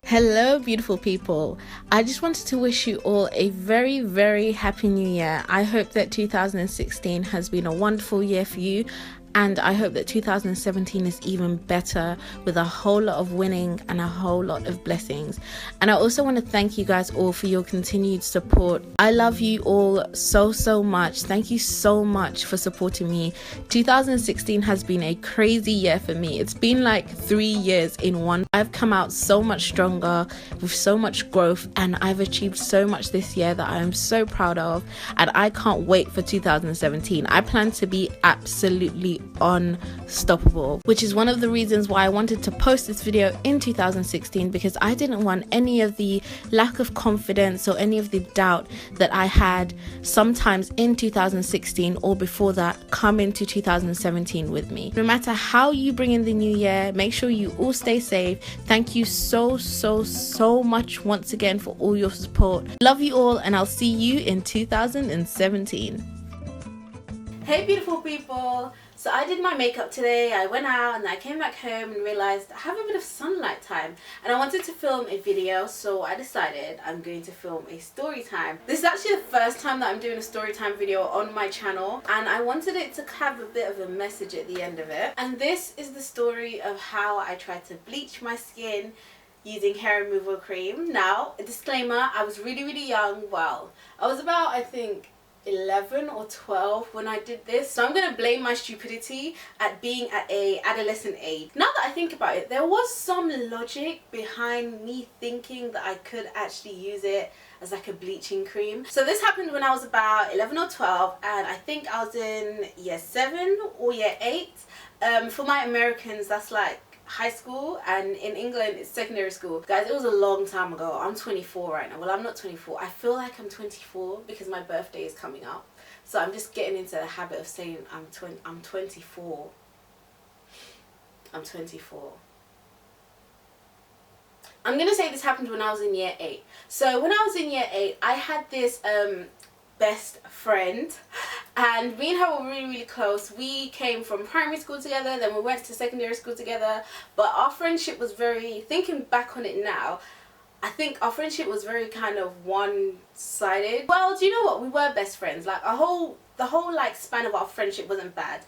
Hello beautiful people. I just wanted to wish you all a very happy new year. I hope that 2016 has been a wonderful year for you, and I hope that 2017 is even better with a whole lot of winning and a whole lot of blessings. And I also want to thank you guys all for your continued support. I love you all so much. Thank you so much for supporting me. 2016 has been a crazy year for me. It's been like 3 years in one. I've come out so much stronger with so much growth, and I've achieved so much this year that I am so proud of, and I can't wait for 2017. I plan to be absolutely unstoppable, which is one of the reasons why I wanted to post this video in 2016, because I didn't want any of the lack of confidence or any of the doubt that I had sometimes in 2016 or before that come into 2017 with me. No matter how you bring in the new year, make sure you all stay safe. Thank you so much once again for all your support. Love you all, and I'll see you in 2017. Hey beautiful people, so I did my makeup today. I went out and I came back home and realized I have a bit of sunlight time and I wanted to film a video, so I decided I'm going to film a story time. This is actually the first time that I'm doing a story time video on my channel, and I wanted it to have a bit of a message at the end of it. And this is the story of how I tried to bleach my skin using hair removal cream. Now, a disclaimer, I was really young. Well, I was about, I think, 11 or 12 when I did this, so I'm gonna blame my stupidity at being at a adolescent age. Now that I think about it, there was some logic behind me thinking that I could actually use it as like a bleaching cream. So this happened when I was about 11 or 12, and I think I was in year 7 or year 8. For my Americans, that's like high school, and in England it's secondary school. Guys, it was a long time ago. I'm 24 right now. Well, I'm not 24. I feel like I'm 24 because my birthday is coming up. So I'm just getting into the habit of saying I'm 24. I'm 24. I'm gonna say this happened when I was in year 8. So when I was in year 8, I had this best friend, and me and her were really close. We came from primary school together, then we went to secondary school together, but our friendship was very, thinking back on it now, I think our friendship was very kind of one-sided. Well, do you know what, we were best friends. Like the whole like span of our friendship wasn't bad.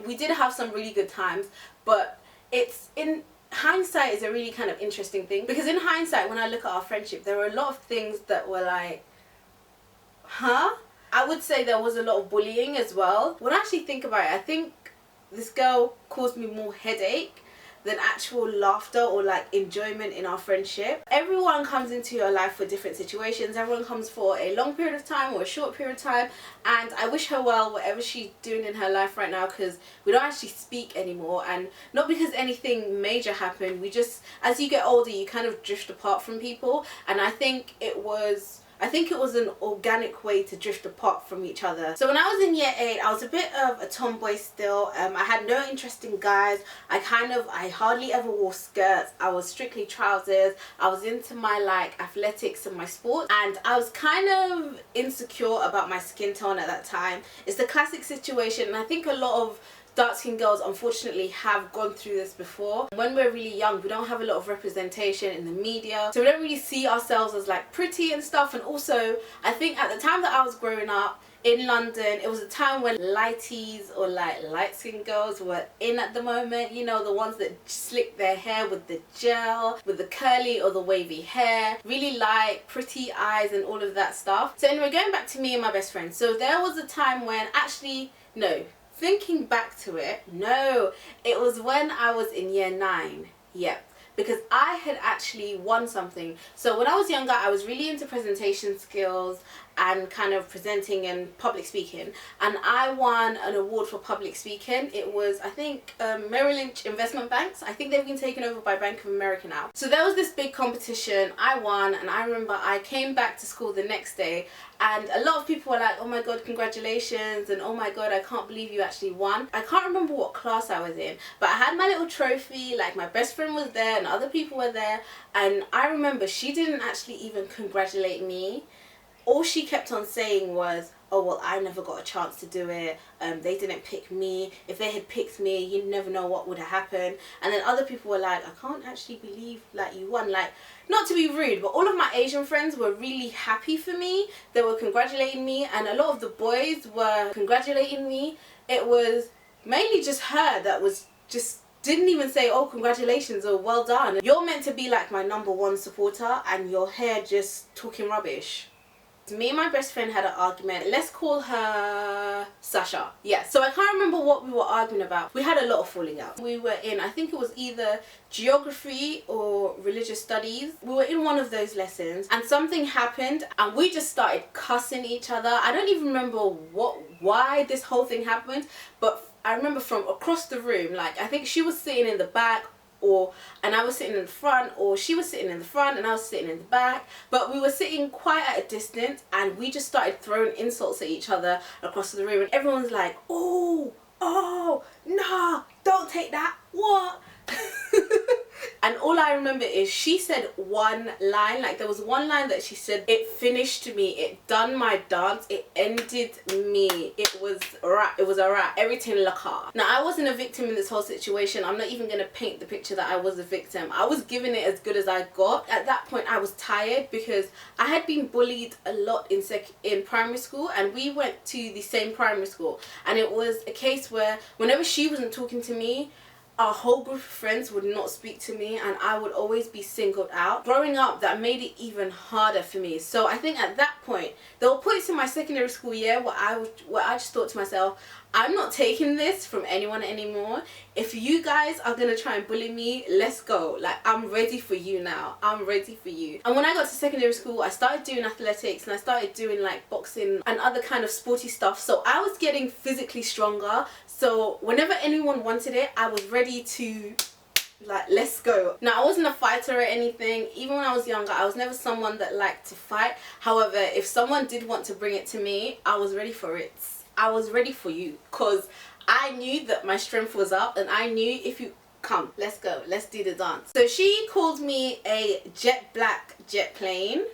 We did have some really good times, but it's in hindsight is a really kind of interesting thing, because in hindsight when I look at our friendship, there were a lot of things that were like, huh? I would say there was a lot of bullying as well. When I actually think about it, I think this girl caused me more headache than actual laughter or like enjoyment in our friendship. Everyone comes into your life for different situations. Everyone comes for a long period of time or a short period of time, and I wish her well whatever she's doing in her life right now, because we don't actually speak anymore, and not because anything major happened. We just, as you get older, you kind of drift apart from people, and I think it was an organic way to drift apart from each other. So when I was in year 8, I was a bit of a tomboy still. I had no interest in guys. I hardly ever wore skirts. I was strictly trousers. I was into my like athletics and my sports, and I was kind of insecure about my skin tone at that time. It's the classic situation, and I think a lot of dark-skinned girls unfortunately have gone through this before. When we're really young, we don't have a lot of representation in the media, so we don't really see ourselves as like pretty and stuff. And also, I think at the time that I was growing up in London, it was a time when lighties or like light-skinned girls were in at the moment. You know, the ones that slick their hair with the gel, with the curly or the wavy hair, really like pretty eyes and all of that stuff. So anyway, going back to me and my best friend, so there was a time when actually, no, thinking back to it, no, it was when I was in year 9. Yep, because I had actually won something. So when I was younger, I was really into presentation skills and kind of presenting and public speaking, and I won an award for public speaking. It was, I think, Merrill Lynch Investment Banks. I think they've been taken over by Bank of America now. So there was this big competition. I won, and I remember I came back to school the next day, and a lot of people were like, oh my god, congratulations, and oh my god, I can't believe you actually won. I can't remember what class I was in, but I had my little trophy. Like, my best friend was there and other people were there, and I remember she didn't actually even congratulate me all she kept on saying was, oh well, I never got a chance to do it, they didn't pick me, if they had picked me you never know what would have happened. And then other people were like, I can't actually believe like you won. Like, not to be rude, but all of my Asian friends were really happy for me. They were congratulating me, and a lot of the boys were congratulating me. It was mainly just her that was just didn't even say, oh congratulations or well done. You're meant to be like my #1 supporter and you're here just talking rubbish. Me and my best friend had an argument. Let's call her Sasha. Yeah, so I can't remember what we were arguing about. We had a lot of falling out. We were in, I think it was either geography or religious studies. We were in one of those lessons and something happened and we just started cussing each other. I don't even remember why this whole thing happened, but I remember from across the room, like I think she was sitting in the back and I was sitting in the front, or she was sitting in the front and I was sitting in the back, but we were sitting quite at a distance and we just started throwing insults at each other across the room, and everyone's like, oh nah, don't take that, what? And all I remember is she said one line, like there was one line that she said, it finished me, it done my dance, it ended me, it was a wrap, everything laka. Now I wasn't a victim in this whole situation. I'm not even going to paint the picture that I was a victim. I was giving it as good as I got. At that point I was tired because I had been bullied a lot in primary school, and we went to the same primary school, and it was a case where whenever she wasn't talking to me, our whole group of friends would not speak to me and I would always be singled out. Growing up, that made it even harder for me. So I think at that point, there were points in my secondary school year where I just thought to myself, I'm not taking this from anyone anymore. If you guys are gonna try and bully me, let's go. Like, I'm ready for you now. I'm ready for you. And when I got to secondary school, I started doing athletics and I started doing like boxing and other kind of sporty stuff. So I was getting physically stronger. So whenever anyone wanted it, I was ready to, like, let's go. Now I wasn't a fighter or anything. Even when I was younger, I was never someone that liked to fight. However, if someone did want to bring it to me, I was ready for it. I was ready for you, because I knew that my strength was up and I knew if you come, let's go, let's do the dance. So she called me a jet black jet plane.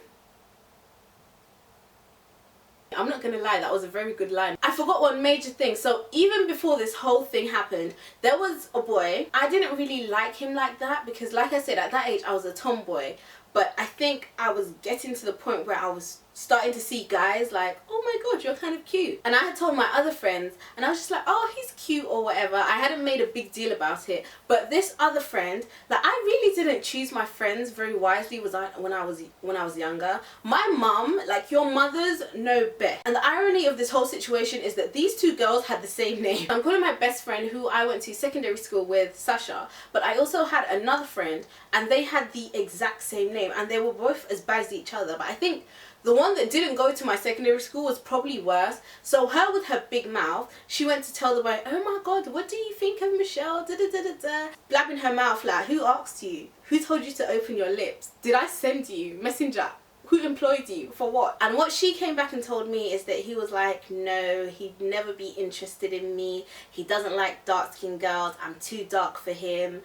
I'm not gonna lie, that was a very good line. I forgot one major thing. So even before this whole thing happened, there was a boy. I didn't really like him like that because, like I said, at that age I was a tomboy. But I think I was getting to the point where I was starting to see guys like, oh my god, you're kind of cute. And I had told my other friends and I was just like, oh, he's cute or whatever. I hadn't made a big deal about it. But this other friend, like, I really didn't choose my friends very wisely when I was younger. My mum, like, your mothers know best. And the irony of this whole situation is that these two girls had the same name. I'm calling my best friend, who I went to secondary school with, Sasha, but I also had another friend and they had the exact same name and they were both as bad as each other. But I think the one that didn't go to my secondary school was probably worse. So her with her big mouth, she went to tell the boy, oh my god, what do you think of Michelle? Da, da, da, da, da. Blabbing her mouth like, who asked you? Who told you to open your lips? Did I send you? Messenger? Who employed you? For what? And what she came back and told me is that he was like, no, he'd never be interested in me. He doesn't like dark-skinned girls. I'm too dark for him.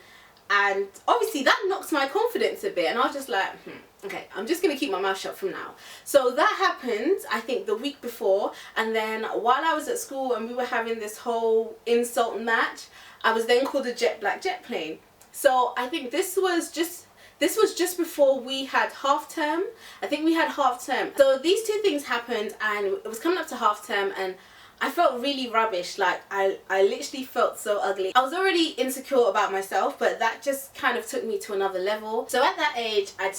And obviously that knocks my confidence a bit, and I was just like, okay, I'm just gonna keep my mouth shut from now. So that happened, I think, the week before, and then while I was at school and we were having this whole insult match, I was then called a jet black jet plane. So I think this was just before we had half term. I think we had half term. So these two things happened and it was coming up to half term and I felt really rubbish. Like, I literally felt so ugly. I was already insecure about myself, but that just kind of took me to another level. So at that age, I'd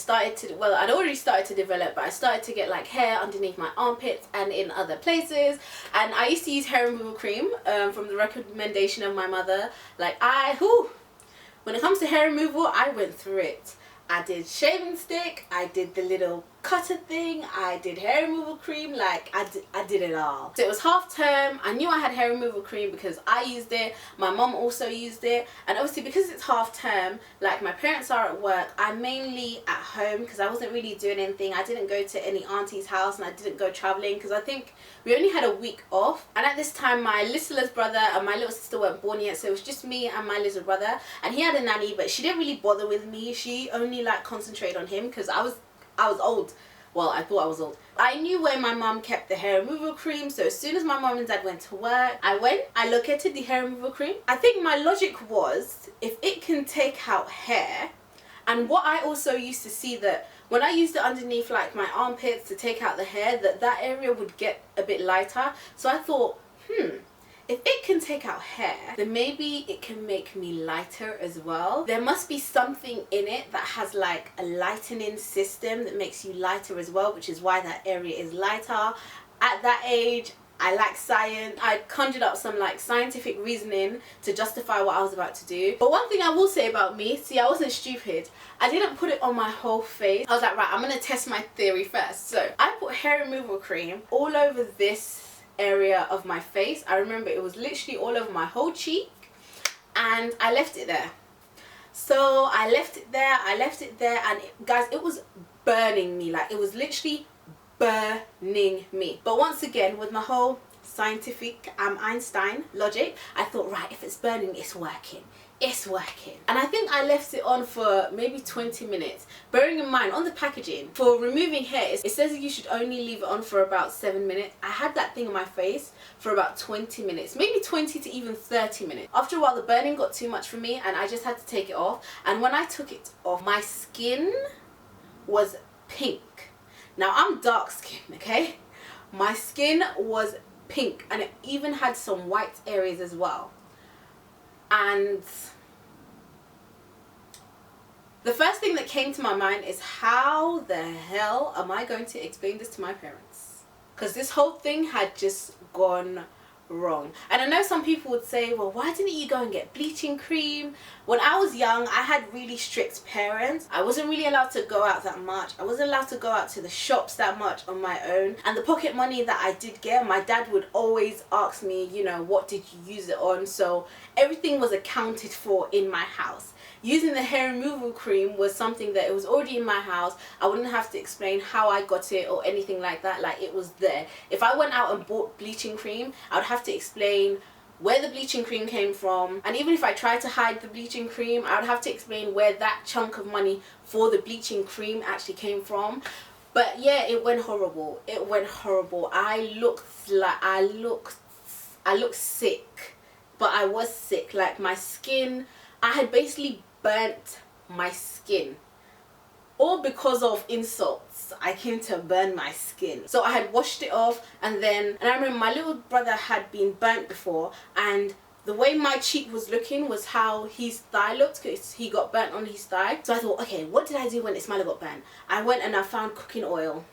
already started to develop, but I started to get like hair underneath my armpits and in other places. And I used to use hair removal cream from the recommendation of my mother. Like, when it comes to hair removal, I went through it. I did shaving stick, I did the little cutter thing, I did hair removal cream, like I did it all. So it was half term. I knew I had hair removal cream because I used it, my mom also used it, and obviously because it's half term, like my parents are at work, I'm mainly at home because I wasn't really doing anything. I didn't go to any auntie's house and I didn't go traveling because I think we only had a week off, and at this time my littlest brother and my little sister weren't born yet, so it was just me and my little brother, and he had a nanny, but she didn't really bother with me. She only like concentrated on him because I was old. Well, I thought I was old. I knew where my mum kept the hair removal cream, so as soon as my mum and dad went to work, I located the hair removal cream. I think my logic was, if it can take out hair, and what I also used to see that when I used it underneath like my armpits to take out the hair, that area would get a bit lighter. So I thought, if it can take out hair, then maybe it can make me lighter as well. There must be something in it that has like a lightening system that makes you lighter as well, which is why that area is lighter. At that age, I like science. I conjured up some like scientific reasoning to justify what I was about to do. But one thing I will say about me, see, I wasn't stupid. I didn't put it on my whole face. I was like, right, I'm gonna test my theory first. So I put hair removal cream all over this area of my face. I remember it was literally all over my whole cheek, and I left it there. So I left it there, and guys, it was burning me. Like, it was literally burning me. But once again, with my whole scientific Einstein logic, I thought, right, if it's burning, it's working. It's working. And I think I left it on for maybe 20 minutes. Bearing in mind, on the packaging, for removing hair, it says that you should only leave it on for about 7 minutes. I had that thing on my face for about 20 minutes, maybe 20 to even 30 minutes. After a while, the burning got too much for me, and I just had to take it off. And when I took it off, my skin was pink. Now, I'm dark skinned, okay? My skin was pink, and it even had some white areas as well. And the first thing that came to my mind is, how the hell am I going to explain this to my parents? Because this whole thing had just gone wrong. And I know some people would say, well, why didn't you go and get bleaching cream? When I was young, I had really strict parents. I wasn't really allowed to go out that much. I wasn't allowed to go out to the shops that much on my own. And the pocket money that I did get, my dad would always ask me, you know, what did you use it on? So everything was accounted for in my house. Using the hair removal cream was something that it was already in my house. I wouldn't have to explain how I got it or anything like that. Like, it was there. If I went out and bought bleaching cream, I would have to explain where the bleaching cream came from. And even if I tried to hide the bleaching cream, I would have to explain where that chunk of money for the bleaching cream actually came from. But yeah, it went horrible. It went horrible. I looked sick. But I was sick. Like, my skin, I had basically burnt my skin. All because of insults, I came to burn my skin. So I had washed it off, and I remember my little brother had been burnt before, and the way my cheek was looking was how his thigh looked, because he got burnt on his thigh. So I thought, okay, what did I do when Ismaila got burnt? I went and I found cooking oil.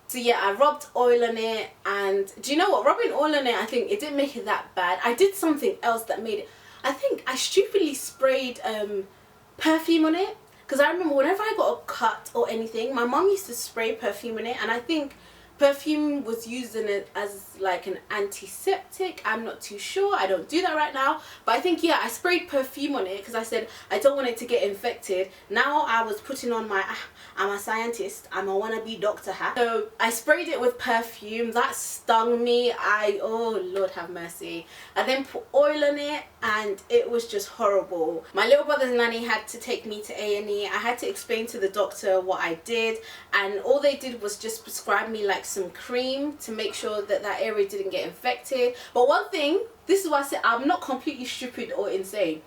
So yeah, I rubbed oil on it, and do you know what? Rubbing oil on it, I think it didn't make it that bad. I did something else that made it. I think I stupidly sprayed perfume on it, because I remember whenever I got a cut or anything, my mum used to spray perfume in it, and I think perfume was used in it as like an antiseptic. I'm not too sure. I don't do that right now, but I think, yeah, I sprayed perfume on it because I said I don't want it to get infected. Now I was putting on my I'm a scientist, I'm a wannabe doctor hat. So I sprayed it with perfume. That stung me. Oh Lord have mercy. I then put oil on it, and it was just horrible. My little brother's nanny had to take me to A&E. I had to explain to the doctor what I did, and all they did was just prescribe me like some cream to make sure that that area didn't get infected. But one thing, this is why I said I'm not completely stupid or insane.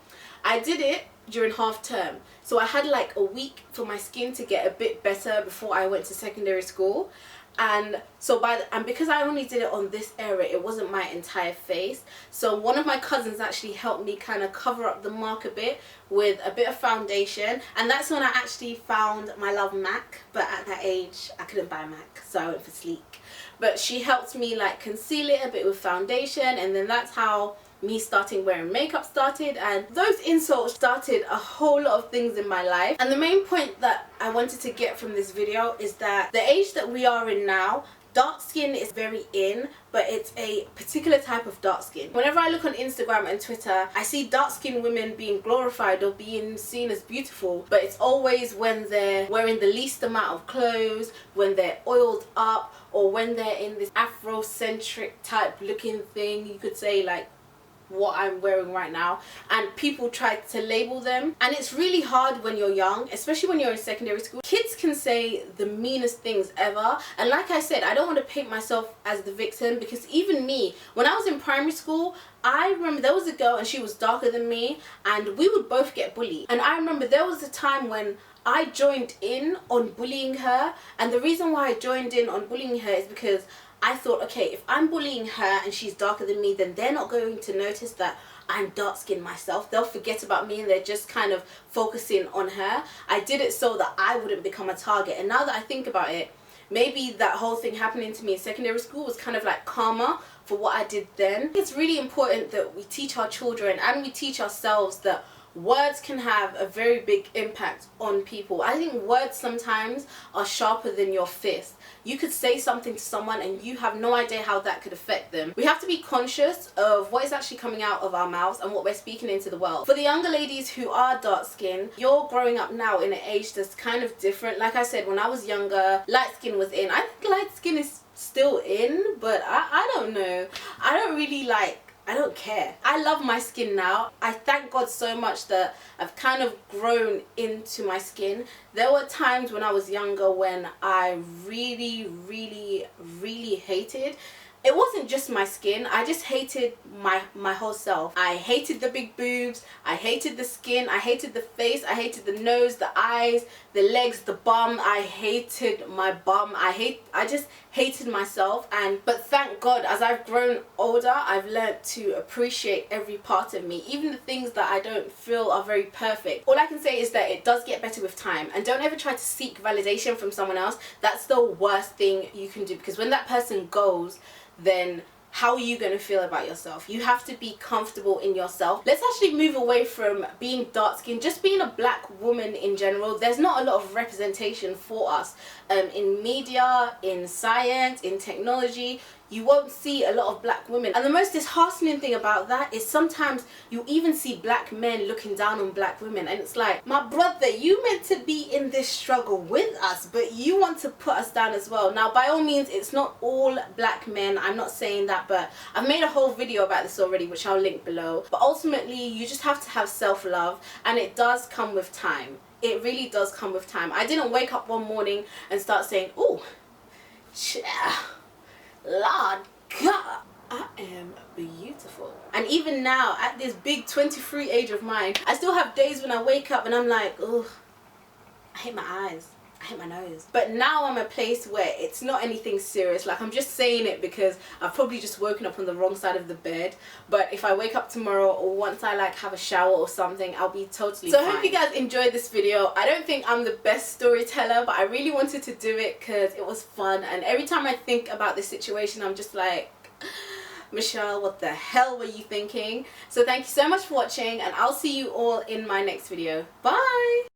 I did it during half term, so I had like a week for my skin to get a bit better before I went to secondary school. And so because I only did it on this area, it wasn't my entire face. So one of my cousins actually helped me kind of cover up the mark a bit with a bit of foundation, and that's when I actually found my love MAC. But at that age I couldn't buy MAC, so I went for Sleek. But she helped me like conceal it a bit with foundation, and then that's how me starting wearing makeup started. And those insults started a whole lot of things in my life. And the main point that I wanted to get from this video is that the age that we are in now, dark skin is very in, but it's a particular type of dark skin. Whenever I look on Instagram and Twitter, I see dark skinned women being glorified or being seen as beautiful, but it's always when they're wearing the least amount of clothes, when they're oiled up, or when they're in this Afrocentric type looking thing, you could say, like what I'm wearing right now, and people try to label them. And it's really hard when you're young, especially when you're in secondary school. Kids can say the meanest things ever, and like I said, I don't want to paint myself as the victim, because even me, when I was in primary school, I remember there was a girl and she was darker than me, and we would both get bullied. And I remember there was a time when I joined in on bullying her, and the reason why I joined in on bullying her is because I thought, okay, if I'm bullying her and she's darker than me, then they're not going to notice that I'm dark skinned myself. They'll forget about me and they're just kind of focusing on her. I did it so that I wouldn't become a target. And now that I think about it, maybe that whole thing happening to me in secondary school was kind of like karma for what I did then. It's really important that we teach our children and we teach ourselves that words can have a very big impact on people. I think words sometimes are sharper than your fist. You could say something to someone and you have no idea how that could affect them. We have to be conscious of what is actually coming out of our mouths and what we're speaking into the world. For the younger ladies who are dark skinned, you're growing up now in an age that's kind of different. Like I said, when I was younger, light skin was in. I think light skin is still in, but I don't know. I don't care. I love my skin now. I thank God so much that I've kind of grown into my skin. There were times when I was younger when I really hated. It wasn't just my skin, I just hated my whole self. I hated the big boobs, I hated the skin, I hated the face, I hated the nose, the eyes, the legs, the bum. I hated my bum. I just hated myself. But thank God, as I've grown older, I've learned to appreciate every part of me, even the things that I don't feel are very perfect. All I can say is that it does get better with time, and don't ever try to seek validation from someone else. That's the worst thing you can do, because when that person goes, then how are you going to feel about yourself? You have to be comfortable in yourself. Let's actually move away from being dark skinned, just being a black woman in general. There's not a lot of representation for us in media, in science, in technology. You won't see a lot of black women, and the most disheartening thing about that is sometimes you even see black men looking down on black women, and it's like, my brother, you meant to be in this struggle with us, but you want to put us down as well. Now, by all means, it's not all black men, I'm not saying that, but I've made a whole video about this already, which I'll link below. But ultimately, you just have to have self-love, and it does come with time. It really does come with time. I didn't wake up one morning and start saying, oh, Lord God, I am beautiful. And even now, at this big 23 age of mine, I still have days when I wake up and I'm like, oh, I hate my eyes, I hate my nose. But now I'm at a place where it's not anything serious. Like, I'm just saying it because I've probably just woken up on the wrong side of the bed. But if I wake up tomorrow, or once I like have a shower or something, I'll be totally fine. So I hope you guys enjoyed this video. I don't think I'm the best storyteller, but I really wanted to do it because it was fun. And every time I think about this situation, I'm just like, Michelle, what the hell were you thinking? So thank you so much for watching, and I'll see you all in my next video. Bye!